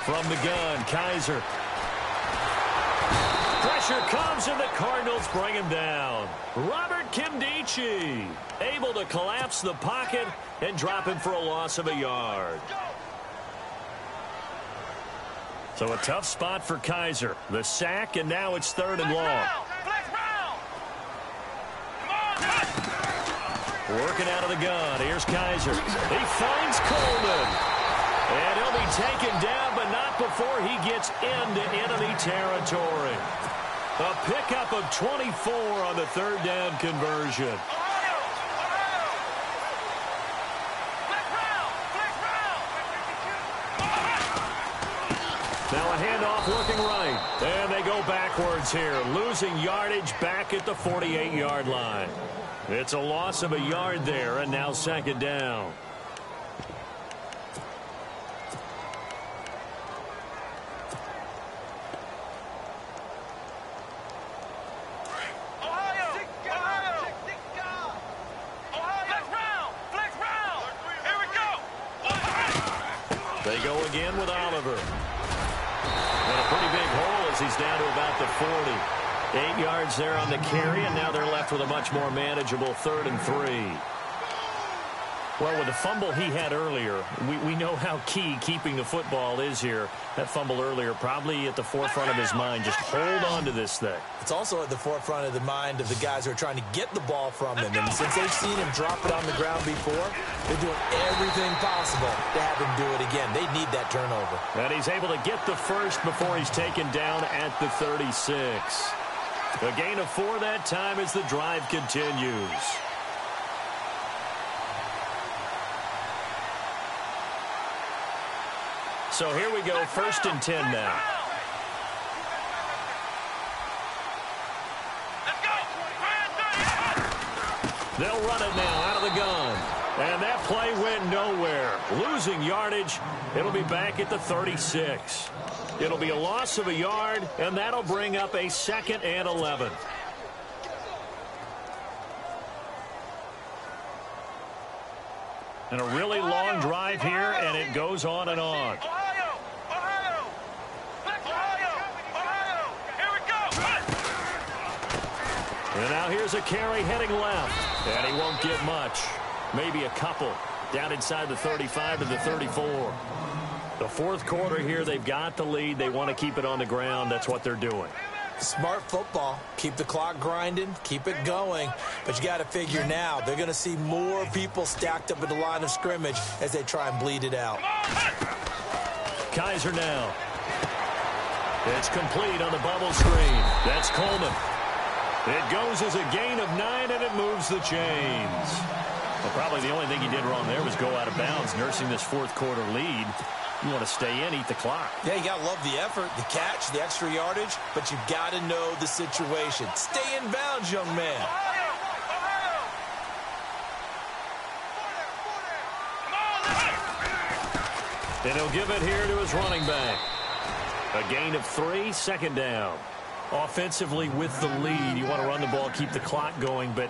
From the gun, Kaiser. Pressure comes, and the Cardinals bring him down. Robert Kimdichie able to collapse the pocket and drop him for a loss of a yard. So a tough spot for Kaiser. The sack, and now it's 3rd and long. Working out of the gun. Here's Kaiser. He finds Coleman. And he'll be taken down, but not before he gets into enemy territory. A pickup of 24 on the 3rd down conversion. Now a handoff looking right. And they go backwards here, losing yardage back at the 48-yard line. It's a loss of a yard there, and now second down. They go again with Oliver. And a pretty big hole as he's down to about the 40. 8 yards there on the carry, and now they're left with a much more manageable 3rd and 3. Well, with the fumble he had earlier, we know how key keeping the football is here. That fumble earlier probably at the forefront of his mind. Just hold on to this thing. It's also at the forefront of the mind of the guys who are trying to get the ball from him. And since they've seen him drop it on the ground before, they're doing everything possible to have him do it again. They need that turnover. And he's able to get the first before he's taken down at the 36. A gain of 4 that time as the drive continues. So here we go, 1st and 10 now. They'll run it now out of the gun. And that play went nowhere. Losing yardage. It'll be back at the 36. It'll be a loss of a yard, and that'll bring up a 2nd and 11. And a really long drive here, and it goes on and on. And now here's a carry heading left. And he won't get much. Maybe a couple. Down inside the 35 to the 34. The 4th quarter here, they've got the lead. They want to keep it on the ground. That's what they're doing. Smart football. Keep the clock grinding. Keep it going. But you got to figure now, they're going to see more people stacked up at the line of scrimmage as they try and bleed it out. Kaiser now. It's complete on the bubble screen. That's Coleman. It goes as a gain of 9, and it moves the chains. Well, probably the only thing he did wrong there was go out of bounds, nursing this 4th quarter lead. You want to stay in, eat the clock. Yeah, you got to love the effort, the catch, the extra yardage, but you got to know the situation. Stay in bounds, young man. And he'll give it here to his running back. A gain of 3, 2nd down. Offensively with the lead, you want to run the ball, keep the clock going, but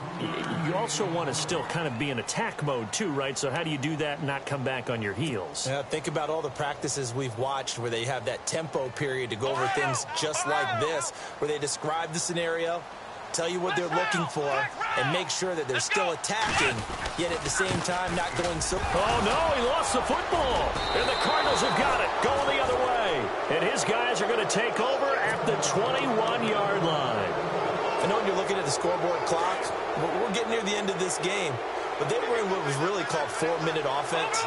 you also want to still kind of be in attack mode too, right? So how do you do that and not come back on your heels? Yeah, think about all the practices we've watched where they have that tempo period to go over things just like this, where they describe the scenario, tell you what they're looking for, and make sure that they're still attacking, yet at the same time not going so... Oh, no, he lost the football. And the Cardinals have got it, going the other way. And his guys are going to take over at the 21-yard line. I know when you're looking at the scoreboard clock, we're getting near the end of this game, but they were in what was really called 4-minute offense,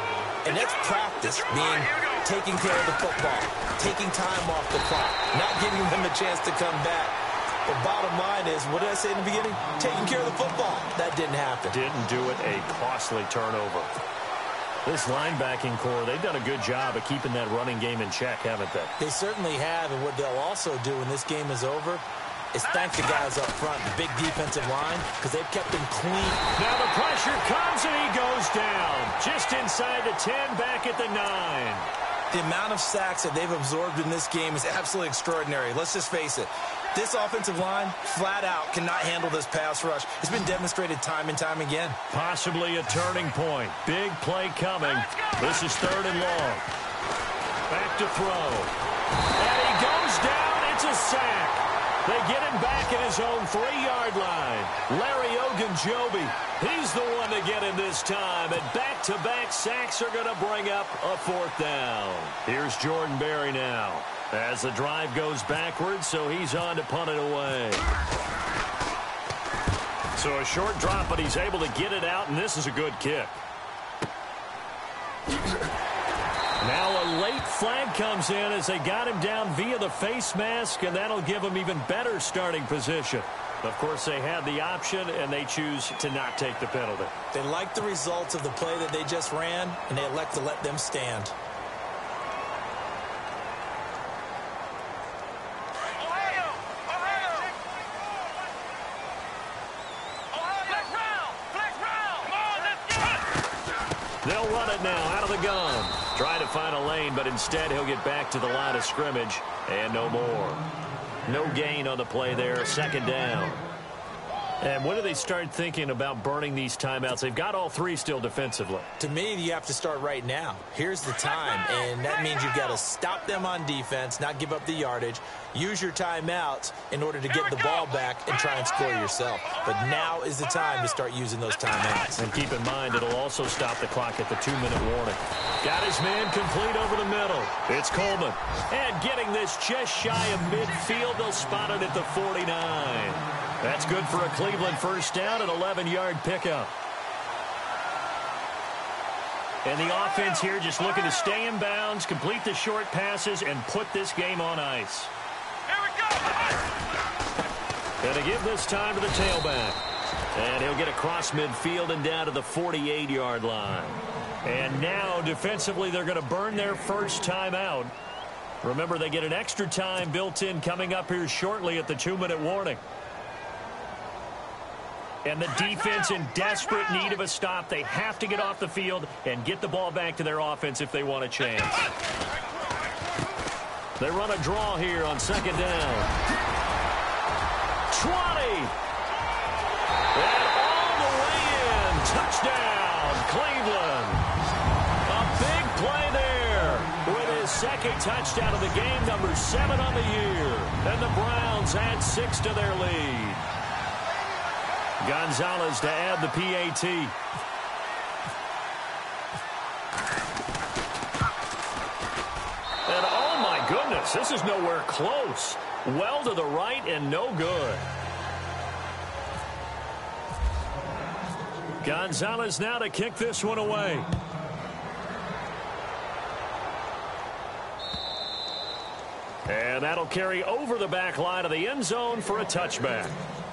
and that's practice, being taking care of the football, taking time off the clock, not giving them a chance to come back. The bottom line is, what did I say in the beginning? Taking care of the football. That didn't happen. Didn't do it, a costly turnover. This linebacking core, they've done a good job of keeping that running game in check, haven't they? They certainly have, and what they'll also do when this game is over is thank the guys up front, the big defensive line, because they've kept them clean. Now the pressure comes, and he goes down. Just inside the 10, back at the 9. The amount of sacks that they've absorbed in this game is absolutely extraordinary. Let's just face it. This offensive line, flat out, cannot handle this pass rush. It's been demonstrated time and time again. Possibly a turning point. Big play coming. This is 3rd and long. Back to throw. And he goes down. It's a sack. They get him back at his own 3-yard line. Larry Ogunjobi, he's the one to get him this time. And back-to-back sacks are going to bring up a 4th down. Here's Jordan Berry now. As the drive goes backwards, so he's on to punt it away. So a short drop, but he's able to get it out, and this is a good kick. Now a late flag comes in as they got him down via the face mask, and that'll give him even better starting position. Of course, they had the option, and they choose to not take the penalty. They like the results of the play that they just ran, and they elect to let them stand. They'll run it now out of the gun. Try to find a lane, but instead he'll get back to the line of scrimmage. And no more. No gain on the play there. Second down. And when do they start thinking about burning these timeouts? They've got all three still defensively. To me, you have to start right now. Here's the time, and that means you've got to stop them on defense, not give up the yardage, use your timeouts in order to get the ball back and try and score yourself. But now is the time to start using those timeouts. And keep in mind, it'll also stop the clock at the 2-minute warning. Got his man complete over the middle. It's Coleman. And getting this just shy of midfield, they'll spot it at the 49. That's good for a Cleveland first down, an 11-yard pickup. And the offense here just looking to stay in bounds, complete the short passes, and put this game on ice. Here we go. Going to give this time to the tailback. And he'll get across midfield and down to the 48-yard line. And now, defensively, they're going to burn their first time out. Remember, they get an extra time built in coming up here shortly at the 2-minute warning. And the defense in desperate need of a stop. They have to get off the field and get the ball back to their offense if they want a chance. They run a draw here on second down. 20. And all the way in. Touchdown, Cleveland. A big play there with his second touchdown of the game, number 7 on the year. And the Browns add 6 to their lead. Gonzalez to add the PAT. And oh my goodness, this is nowhere close. Well to the right and no good. Gonzalez now to kick this one away. And that'll carry over the back line of the end zone for a touchback.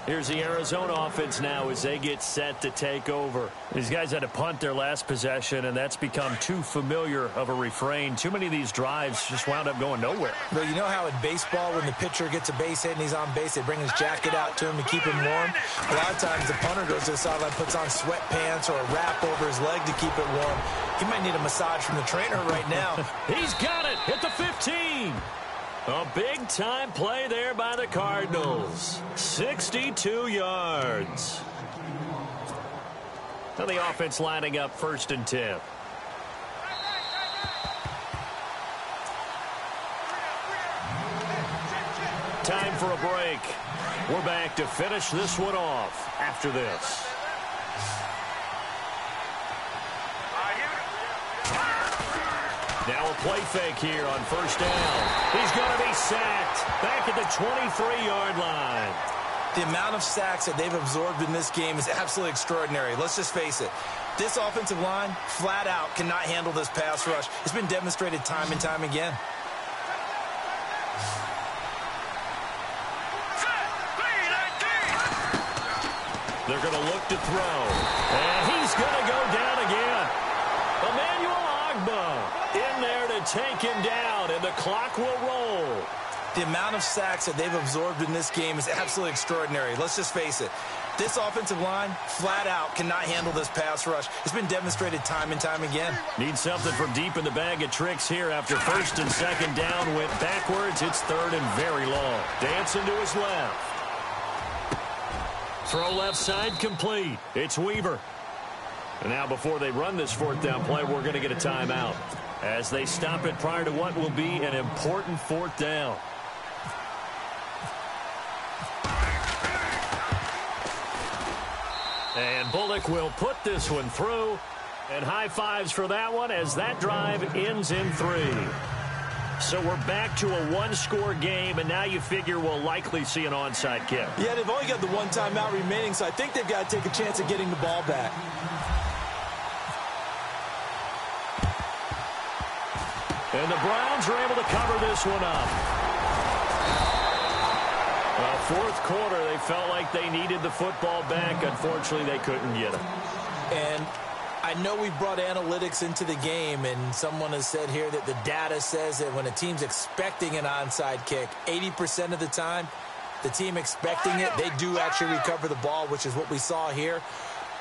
Here's the Arizona offense now as they get set to take over. These guys had to punt their last possession, and that's become too familiar of a refrain. Too many of these drives just wound up going nowhere. Well, you know how in baseball when the pitcher gets a base hit and he's on base, they bring his jacket out to him to keep him warm? A lot of times the punter goes to the sideline, puts on sweatpants or a wrap over his leg to keep it warm. He might need a massage from the trainer right now. He's got it at the 15. A big-time play there by the Cardinals. 62 yards. Now the offense lining up 1st and 10. Time for a break. We're back to finish this one off after this. Now a play fake here on 1st down. He's going to be sacked back at the 23-yard line. The amount of sacks that they've absorbed in this game is absolutely extraordinary. Let's just face it. This offensive line, flat out, cannot handle this pass rush. It's been demonstrated time and time again. They're going to look to throw. And he's going to go down again. Emmanuel in there to take him down, and the clock will roll. The amount of sacks that they've absorbed in this game is absolutely extraordinary. Let's just face it. This offensive line, flat out, cannot handle this pass rush. It's been demonstrated time and time again. Need something from deep in the bag of tricks here after 1st and 2nd down. Went backwards. It's 3rd and very long. Dancing to his left. Throw left side complete. It's Weaver. And now before they run this 4th down play, we're going to get a timeout as they stop it prior to what will be an important 4th down. And Bullock will put this one through. And high fives for that one as that drive ends in 3. So we're back to a 1-score game, and now you figure we'll likely see an onside kick. Yeah, they've only got the 1 timeout remaining, so I think they've got to take a chance at getting the ball back. And the Browns are able to cover this one up. 4th quarter, they felt like they needed the football back. Unfortunately, they couldn't get it. And I know we brought analytics into the game, and someone has said here that the data says that when a team's expecting an onside kick, 80% of the time, the team expecting it, they do actually recover the ball, which is what we saw here.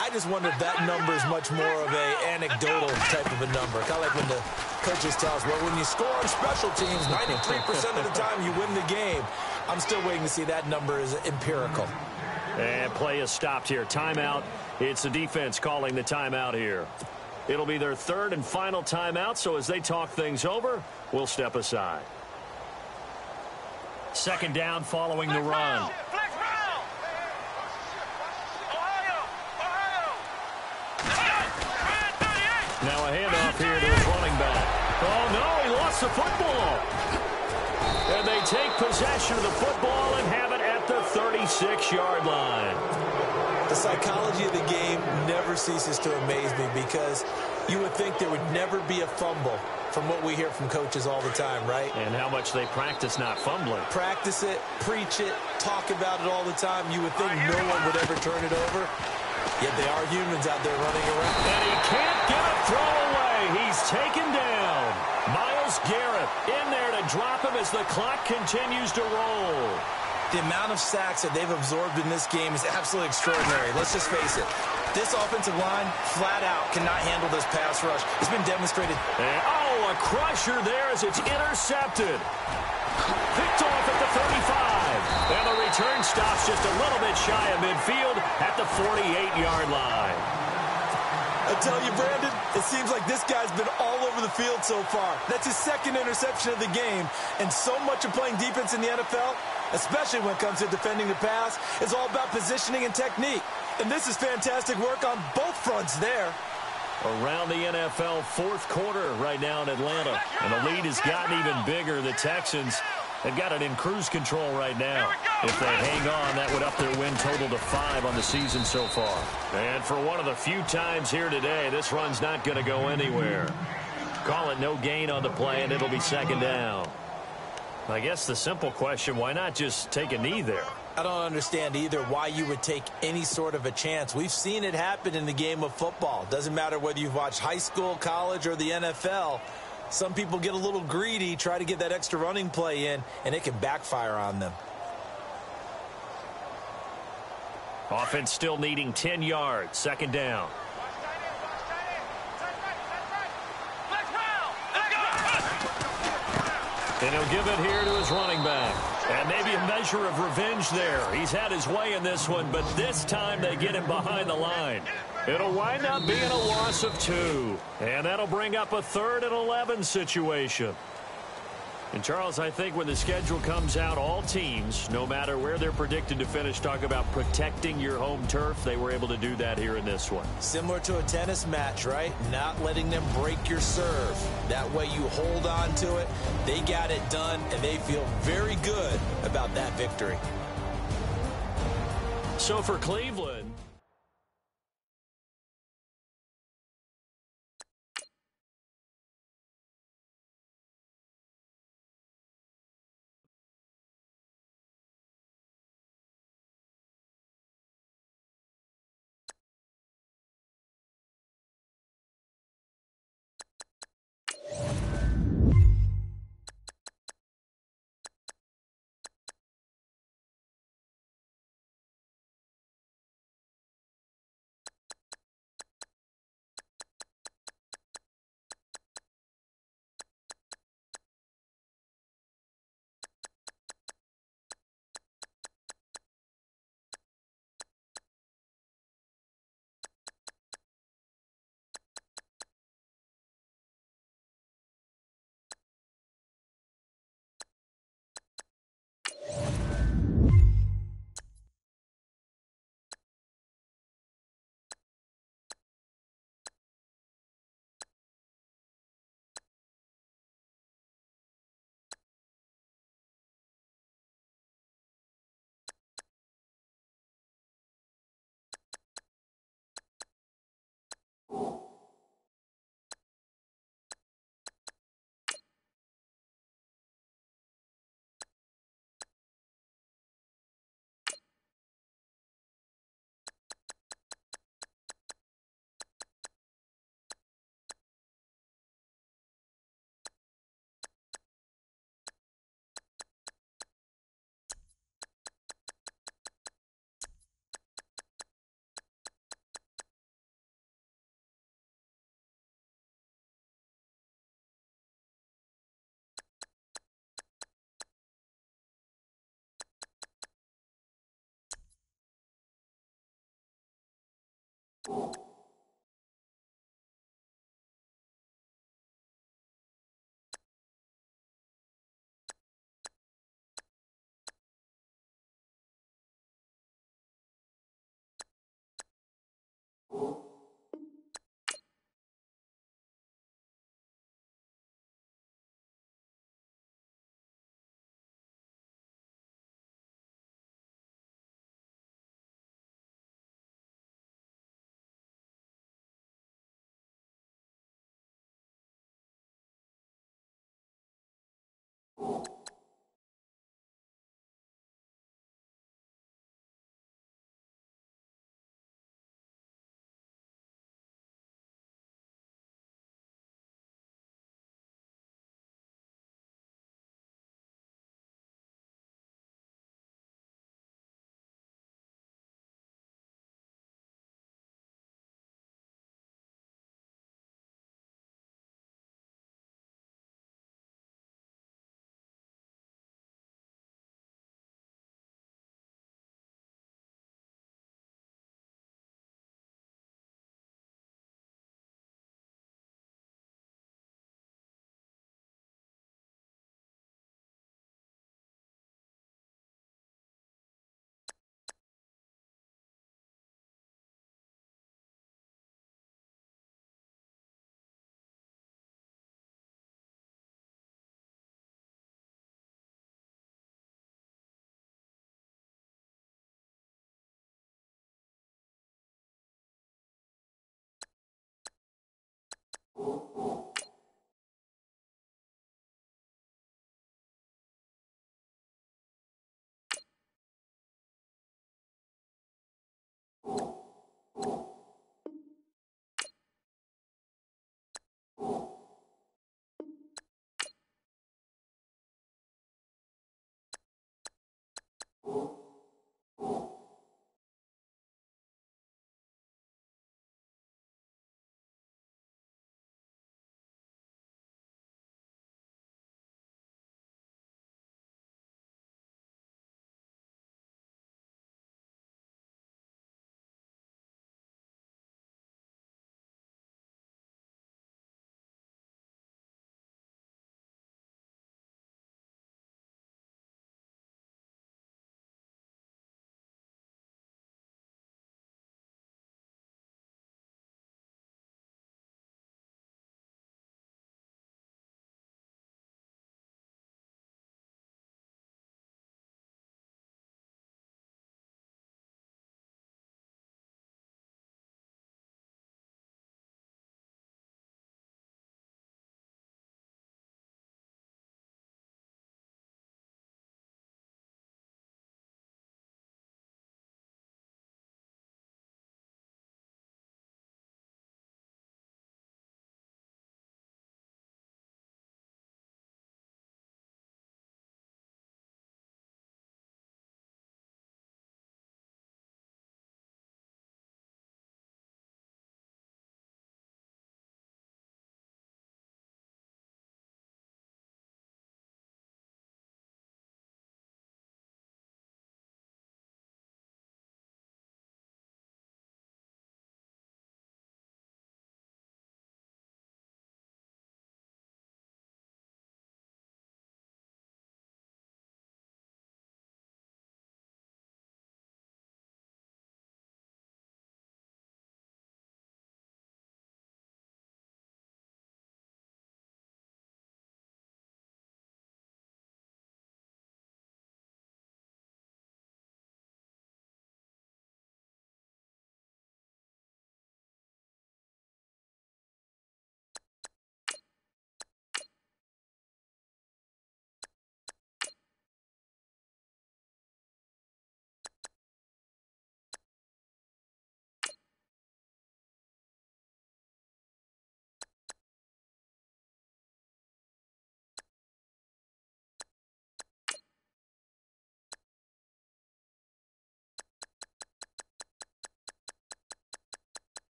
I just wonder if that number is much more of a anecdotal type of a number. Kind of like when the coaches tell us, well, when you score on special teams, 93% of the time you win the game. I'm still waiting to see that number is empirical. And play is stopped here. Timeout. It's the defense calling the timeout here. It'll be their third and final timeout, so as they talk things over, we'll step aside. Second down following the run. Now a handoff here to his running back. Oh, no, he lost the football. And they take possession of the football and have it at the 36-yard line. The psychology of the game never ceases to amaze me because you would think there would never be a fumble from what we hear from coaches all the time, right? And how much they practice not fumbling. Practice it, preach it, talk about it all the time. You would think no one would ever turn it over. Yet they are humans out there running around. And he can't get a throw away. He's taken down. Myles Garrett in there to drop him as the clock continues to roll. The amount of sacks that they've absorbed in this game is absolutely extraordinary. Let's just face it. This offensive line, flat out, cannot handle this pass rush. It's been demonstrated. And, a crusher there as it's intercepted. Picked off at the 35. And the return stops just a little bit shy of midfield at the 48-yard line. I tell you, Brandon, it seems like this guy's been all over the field so far. That's his second interception of the game. And so much of playing defense in the NFL, especially when it comes to defending the pass, is all about positioning and technique. And this is fantastic work on both fronts there. Around the NFL fourth quarter right now in Atlanta. And the lead has gotten even bigger. The Texans, they've got it in cruise control right now. If they hang on, that would up their win total to 5 on the season so far. And for one of the few times here today, this run's not going to go anywhere. Call it no gain on the play, and it'll be second down. I guess the simple question, why not just take a knee there? I don't understand either why you would take any sort of a chance. We've seen it happen in the game of football. Doesn't matter whether you've watched high school, college, or the NFL. Some people get a little greedy, try to get that extra running play in, and it can backfire on them. Offense still needing 10 yards. Second down. And he'll give it here to his running back. And maybe a measure of revenge there. He's had his way in this one, but this time they get him behind the line. It'll wind up being a loss of 2. And that'll bring up a 3rd and 11 situation. And, Charles, I think when the schedule comes out, all teams, no matter where they're predicted to finish, talk about protecting your home turf. They were able to do that here in this one. Similar to a tennis match, right? Not letting them break your serve. That way you hold on to it. They got it done, and they feel very good about that victory. So for Cleveland,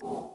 you